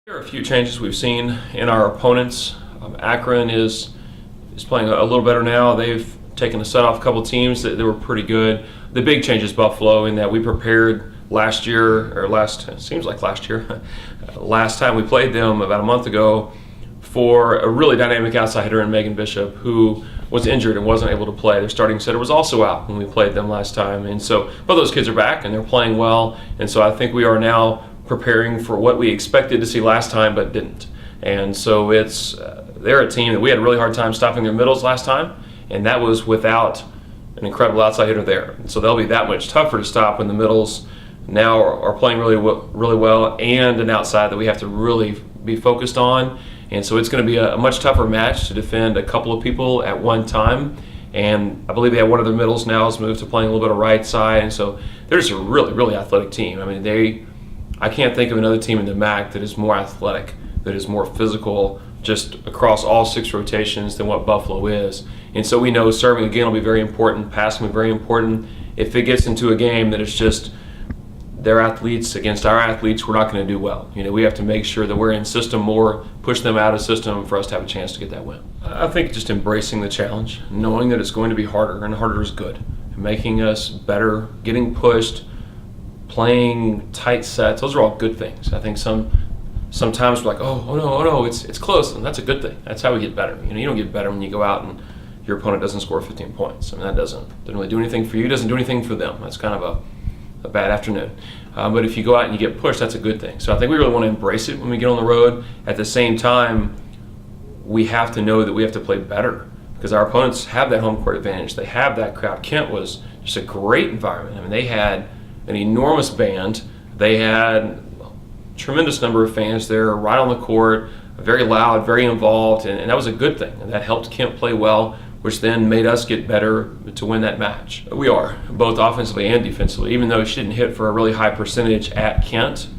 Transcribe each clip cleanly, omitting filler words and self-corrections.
There are a few changes we've seen in our opponents. Akron is playing a little better now. They've taken a set off a couple teams that were pretty good. The big change is Buffalo in that we prepared last time we played them about a month ago for a really dynamic outside hitter in Megan Bishop, who was injured and wasn't able to play. Their starting setter was also out when we played them last time, and so both those kids are back and they're playing well. And so I think we are now preparing for what we expected to see last time but didn't. And so they're a team that we had a really hard time stopping their middles last time, and that was without an incredible outside hitter there. And so they'll be that much tougher to stop when the middles now are playing really well, and an outside that we have to really be focused on. And so it's going to be a much tougher match to defend a couple of people at one time. And I believe they have one of their middles now has moved to playing a little bit of right side, and so they're just a really athletic team. I mean, I can't think of another team in the MAC that is more athletic, that is more physical, just across all 6 rotations than what Buffalo is. And so we know serving again will be very important, passing will be very important. If it gets into a game that it's just their athletes against our athletes, we're not going to do well. We have to make sure that we're in system more, push them out of system for us to have a chance to get that win. I think just embracing the challenge, knowing that it's going to be harder, and harder is good, making us better, getting pushed, playing tight sets. Those are all good things. I think sometimes we're like, oh no, it's close, and that's a good thing. That's how we get better. You don't get better when you go out and your opponent doesn't score 15 points. I mean, that doesn't really do anything for you. Doesn't do anything for them. That's kind of a bad afternoon. But if you go out and you get pushed, that's a good thing. So I think we really want to embrace it when we get on the road. At the same time, we have to know that we have to play better because our opponents have that home court advantage. They have that crowd. Kent was just a great environment. I mean, they had an enormous band. They had a tremendous number of fans there right on the court, very loud, very involved, and that was a good thing. And that helped Kent play well, which then made us get better to win that match. We are, both offensively and defensively. Even though she didn't hit for a really high percentage at Kent,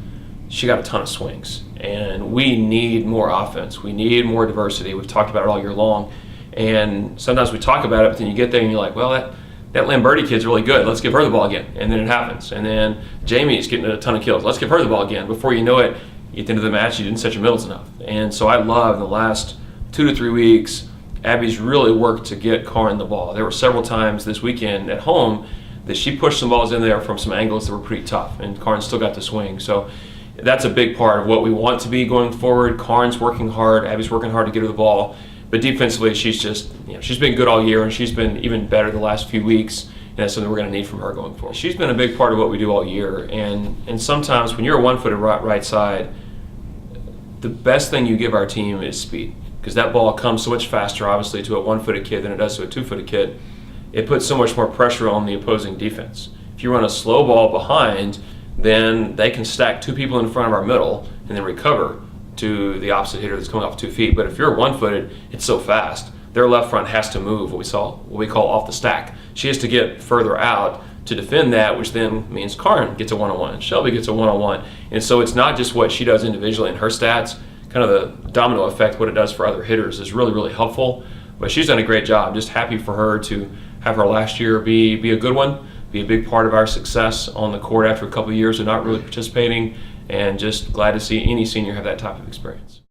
she got a ton of swings. And we need more offense. We need more diversity. We've talked about it all year long. And sometimes we talk about it, but then you get there and you're like, well, that Lamberti kid's really good. Let's give her the ball again. And then it happens. And then Jamie's getting a ton of kills. Let's give her the ball again. Before you know it, you get into the match, you didn't set your middles enough. And so I love in the last 2 to 3 weeks, Abby's really worked to get Karin the ball. There were several times this weekend at home that she pushed some balls in there from some angles that were pretty tough, and Karin still got the swing. So that's a big part of what we want to be going forward. Karin's working hard. Abby's working hard to get her the ball. But defensively, she's just, she's been good all year, and she's been even better the last few weeks, and that's something we're going to need from her going forward. She's been a big part of what we do all year, and sometimes when you're a one-footed right side, the best thing you give our team is speed, because that ball comes so much faster, obviously, to a one-footed kid than it does to a two-footed kid. It puts so much more pressure on the opposing defense. If you run a slow ball behind, then they can stack 2 people in front of our middle and then recover to the opposite hitter that's coming off 2 feet. But if you're one-footed, it's so fast. Their left front has to move, what we call off the stack. She has to get further out to defend that, which then means Karin gets a one-on-one, Shelby gets a one-on-one. And so it's not just what she does individually in her stats, kind of the domino effect, what it does for other hitters is really helpful. But she's done a great job. Just happy for her to have her last year be a good one, be a big part of our success on the court after a couple of years of not really participating, and just glad to see any senior have that type of experience.